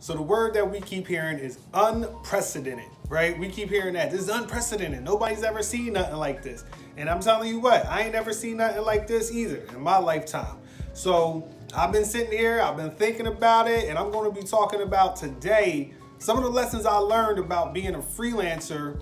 So the word that we keep hearing is unprecedented, right? We keep hearing that. This is unprecedented. Nobody's ever seen nothing like this. And I'm telling you what, I ain't never seen nothing like this either in my lifetime. So I've been sitting here, I've been thinking about it, and I'm going to be talking about today some of the lessons I learned about being a freelancer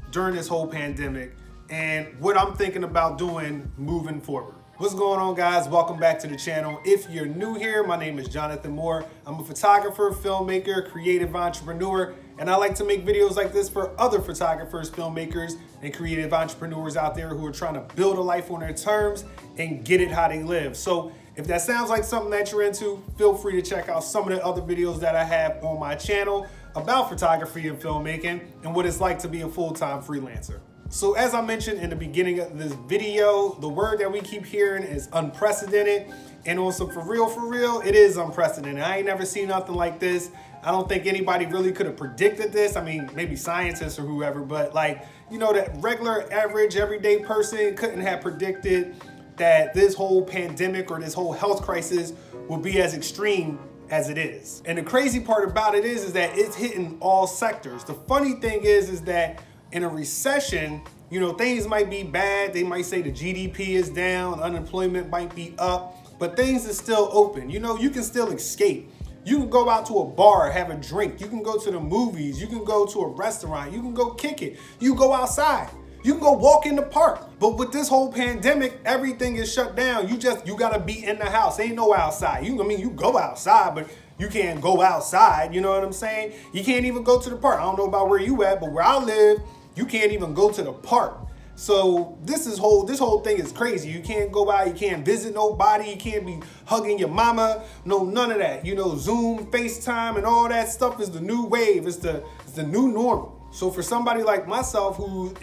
during this whole pandemic and what I'm thinking about doing moving forward. What's going on, guys? Welcome back to the channel. If you're new here, my name is Jonathan Moore. I'm a photographer, filmmaker, creative entrepreneur, and I like to make videos like this for other photographers, filmmakers, and creative entrepreneurs out there who are trying to build a life on their terms and get it how they live. So if that sounds like something that you're into, feel free to check out some of the other videos that I have on my channel about photography and filmmaking and what it's like to be a full-time freelancer. So as I mentioned in the beginning of this video, the word that we keep hearing is unprecedented. And also for real, it is unprecedented. I ain't never seen nothing like this. I don't think anybody really could have predicted this. I mean, maybe scientists or whoever, but like, you know, that regular, average, everyday person couldn't have predicted that this whole pandemic or this whole health crisis would be as extreme as it is. And the crazy part about it is that it's hitting all sectors. The funny thing is that in a recession, you know, things might be bad. They might say the GDP is down, unemployment might be up, but things are still open. You know, you can still escape. You can go out to a bar, have a drink. You can go to the movies. You can go to a restaurant. You can go kick it. You can go outside. You can go walk in the park. But with this whole pandemic, everything is shut down. You gotta be in the house. Ain't no outside. You go outside, but you can't go outside. You know what I'm saying? You can't even go to the park. I don't know about where you at, but where I live, you can't even go to the park. So this whole thing is crazy. You can't go out, you can't visit nobody, you can't be hugging your mama, no, none of that. You know, Zoom, FaceTime, and all that stuff is the new wave. It's the new normal. So for somebody like myself who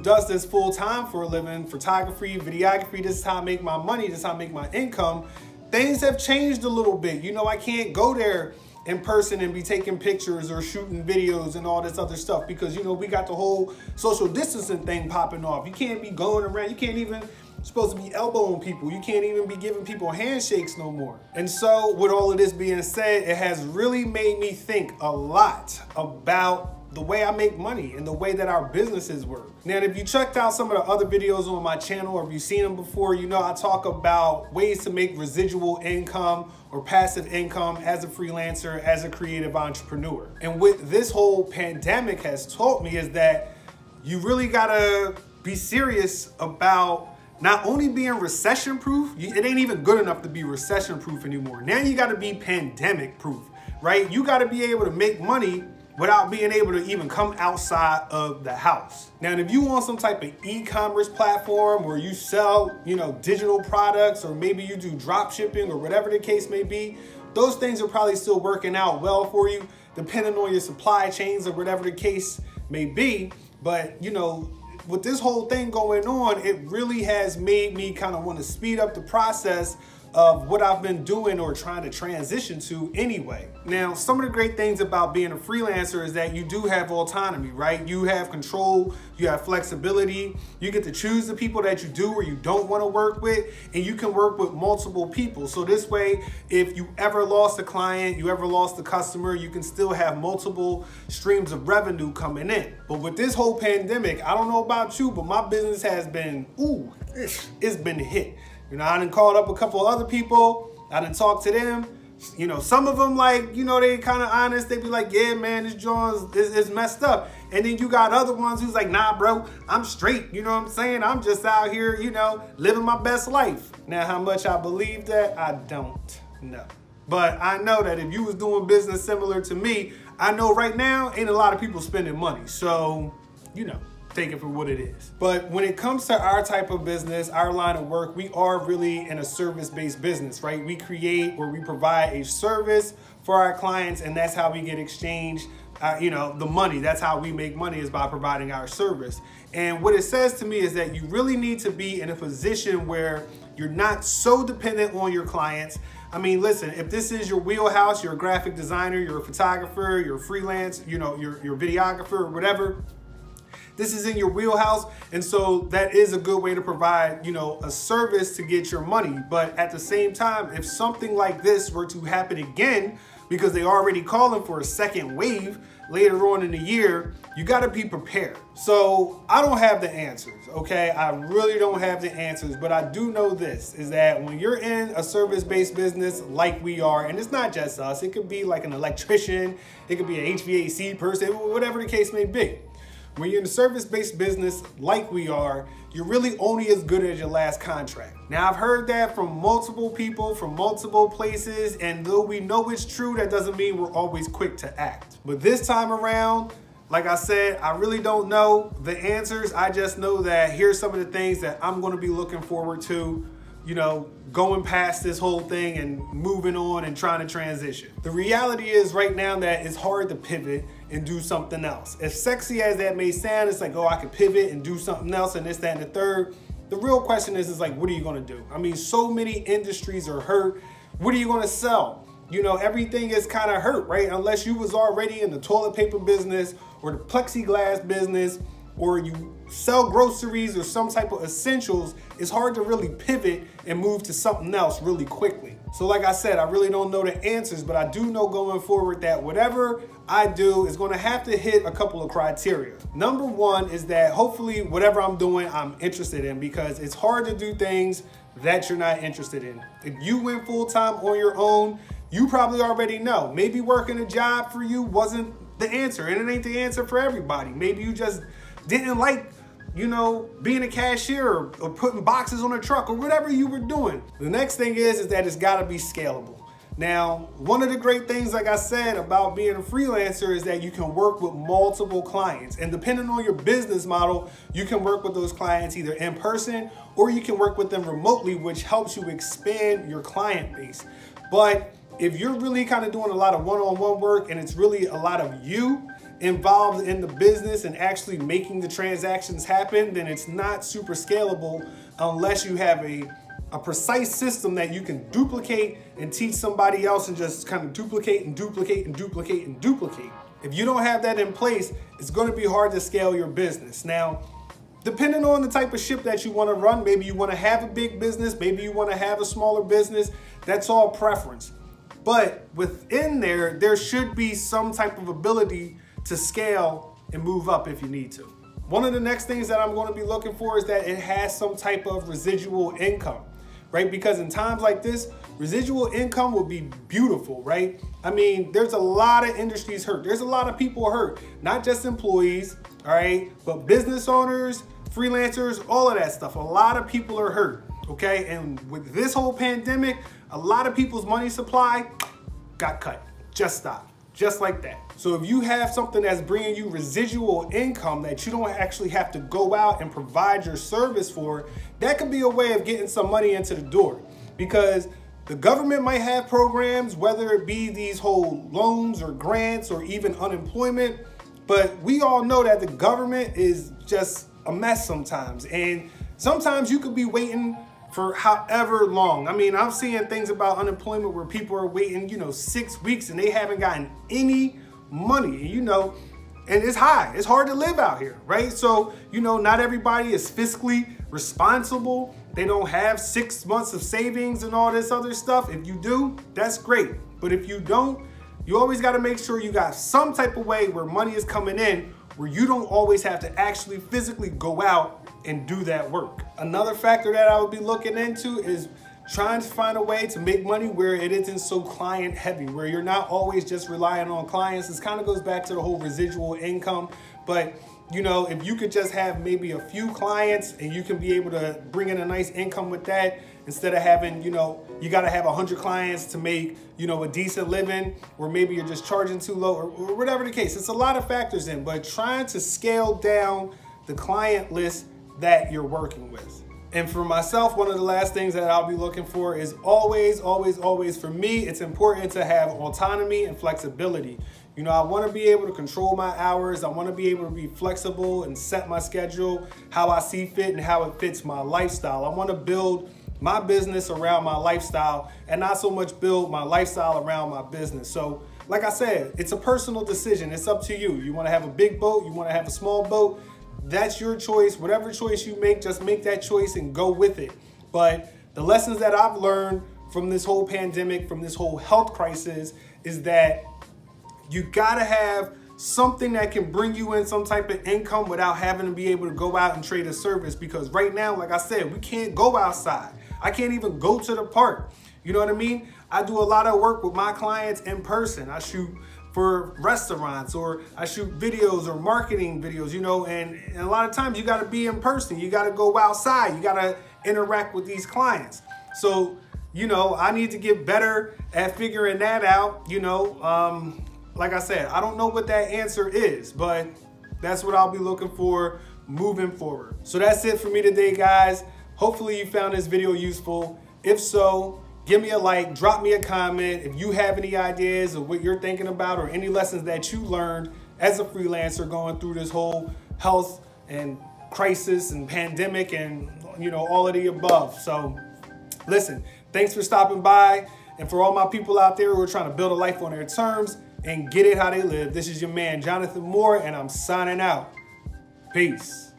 does this full time for a living, photography, videography, this is how I make my money, this is how I make my income, things have changed a little bit. You know, I can't go there in person and be taking pictures or shooting videos and all this other stuff because, you know, we got the whole social distancing thing popping off. You can't be going around, you can't even supposed to be elbowing people. You can't even be giving people handshakes no more. And so with all of this being said, it has really made me think a lot about the way I make money and the way that our businesses work. Now, if you checked out some of the other videos on my channel or if you've seen them before, you know I talk about ways to make residual income or passive income as a freelancer, as a creative entrepreneur. And what this whole pandemic has taught me is that you really gotta be serious about not only being recession proof, it ain't even good enough to be recession proof anymore. Now you gotta be pandemic proof, right? You gotta be able to make money without being able to even come outside of the house. Now, if you want some type of e-commerce platform where you sell, you know, digital products, or maybe you do drop shipping or whatever the case may be, those things are probably still working out well for you, depending on your supply chains or whatever the case may be. But, you know, with this whole thing going on, it really has made me kind of want to speed up the process of what I've been doing or trying to transition to anyway. Now, some of the great things about being a freelancer is that you do have autonomy, right? You have control, you have flexibility, you get to choose the people that you do or you don't want to work with, and you can work with multiple people. So this way, if you ever lost a client, you ever lost a customer, you can still have multiple streams of revenue coming in. But with this whole pandemic, I don't know about you, but my business has been, it's been hit. You know, I done called up a couple other people. I done talked to them. You know, some of them, like, you know, they kind of honest. They be like, yeah, man, this joint is messed up. And then you got other ones who's like, nah, bro, I'm straight. You know what I'm saying? I'm just out here, you know, living my best life. Now, how much I believe that, I don't know. But I know that if you was doing business similar to me, I know right now ain't a lot of people spending money. So, you know, take it for what it is. But when it comes to our type of business, our line of work, we are really in a service-based business, right? We create or we provide a service for our clients, and that's how we get exchanged, you know, the money. That's how we make money, is by providing our service. And what it says to me is that you really need to be in a position where you're not so dependent on your clients. I mean, listen, if this is your wheelhouse, you're a graphic designer, you're a photographer, you're a freelance, you know, you're a videographer or whatever, this is in your wheelhouse. And so that is a good way to provide, you know, a service to get your money. But at the same time, if something like this were to happen again, because they already calling for a second wave later on in the year, you got to be prepared. So I don't have the answers, okay? I really don't have the answers, but I do know this, is that when you're in a service-based business like we are, and it's not just us, it could be like an electrician, it could be an HVAC person, whatever the case may be. When you're in a service-based business like we are, you're really only as good as your last contract. Now, I've heard that from multiple people, from multiple places, and though we know it's true, that doesn't mean we're always quick to act. But this time around, like I said, I really don't know the answers. I just know that here's some of the things that I'm gonna be looking forward to, you know, going past this whole thing and moving on and trying to transition. The reality is right now that it's hard to pivot and do something else. As sexy as that may sound, it's like, oh, I could pivot and do something else and this, that, and the third. The real question is like, what are you gonna do? I mean, so many industries are hurt. What are you gonna sell? You know, everything is kind of hurt, right? Unless you was already in the toilet paper business or the plexiglass business, or you sell groceries or some type of essentials, it's hard to really pivot and move to something else really quickly. So like I said, I really don't know the answers, but I do know going forward that whatever I do is gonna have to hit a couple of criteria. Number one is that hopefully whatever I'm doing, I'm interested in, because it's hard to do things that you're not interested in. If you went full-time on your own, you probably already know. Maybe working a job for you wasn't the answer, and it ain't the answer for everybody. Maybe you just didn't like, you know, being a cashier or putting boxes on a truck or whatever you were doing. The next thing is that it's gotta be scalable. Now, one of the great things, like I said, about being a freelancer is that you can work with multiple clients. And depending on your business model, you can work with those clients either in person or you can work with them remotely, which helps you expand your client base. But if you're really kind of doing a lot of one-on-one work and it's really a lot of you involved in the business and actually making the transactions happen, then it's not super scalable unless you have a precise system that you can duplicate and teach somebody else and just kind of duplicate and duplicate and duplicate and duplicate. If you don't have that in place, it's going to be hard to scale your business. Now, depending on the type of ship that you want to run, maybe you want to have a big business, maybe you want to have a smaller business, that's all preference. But within there should be some type of ability to scale and move up if you need to. One of the next things that I'm going to be looking for is that it has some type of residual income, right? Because in times like this, residual income will be beautiful, right? I mean, there's a lot of industries hurt. There's a lot of people hurt, not just employees, all right? But business owners, freelancers, all of that stuff. A lot of people are hurt, okay? And with this whole pandemic, a lot of people's money supply got cut, just stopped. Just like that. So if you have something that's bringing you residual income that you don't actually have to go out and provide your service for, that could be a way of getting some money into the door. Because the government might have programs, whether it be these whole loans or grants or even unemployment, but we all know that the government is just a mess sometimes. And sometimes you could be waiting for however long. I mean, I'm seeing things about unemployment where people are waiting, you know, 6 weeks and they haven't gotten any money, you know, and it's high. It's hard to live out here, right? So, you know, not everybody is fiscally responsible. They don't have 6 months of savings and all this other stuff. If you do, that's great. But if you don't, you always got to make sure you got some type of way where money is coming in where you don't always have to actually physically go out and do that work. Another factor that I would be looking into is trying to find a way to make money where it isn't so client heavy, where you're not always just relying on clients. This kind of goes back to the whole residual income. But, you know, if you could just have maybe a few clients and you can be able to bring in a nice income with that, instead of having, you know, you got to have 100 clients to make, you know, a decent living, or maybe you're just charging too low, or whatever the case. It's a lot of factors in, but trying to scale down the client list that you're working with. And for myself, one of the last things that I'll be looking for is always for me, it's important to have autonomy and flexibility. You know, I want to be able to control my hours. I want to be able to be flexible and set my schedule how I see fit and how it fits my lifestyle. I want to build my business around my lifestyle and not so much build my lifestyle around my business. So like I said, it's a personal decision. It's up to you. You want to have a big boat, you want to have a small boat, that's your choice. Whatever choice you make, just make that choice and go with it. But the lessons that I've learned from this whole pandemic, from this whole health crisis, is that you gotta have something that can bring you in some type of income without having to be able to go out and trade a service. Because right now, like I said, we can't go outside. I can't even go to the park. You know what I mean? I do a lot of work with my clients in person. I shoot for restaurants, or I shoot videos or marketing videos, you know, and a lot of times you gotta be in person. You gotta go outside. You gotta interact with these clients. So, you know, I need to get better at figuring that out, you know. Like I said, I don't know what that answer is, but that's what I'll be looking for moving forward. So that's it for me today, guys. Hopefully you found this video useful. If so, give me a like, drop me a comment. If you have any ideas of what you're thinking about or any lessons that you learned as a freelancer going through this whole health and crisis and pandemic and, you know, all of the above. So listen, thanks for stopping by. And for all my people out there who are trying to build a life on their terms and get it how they live, this is your man, Jonathan Moore, and I'm signing out. Peace.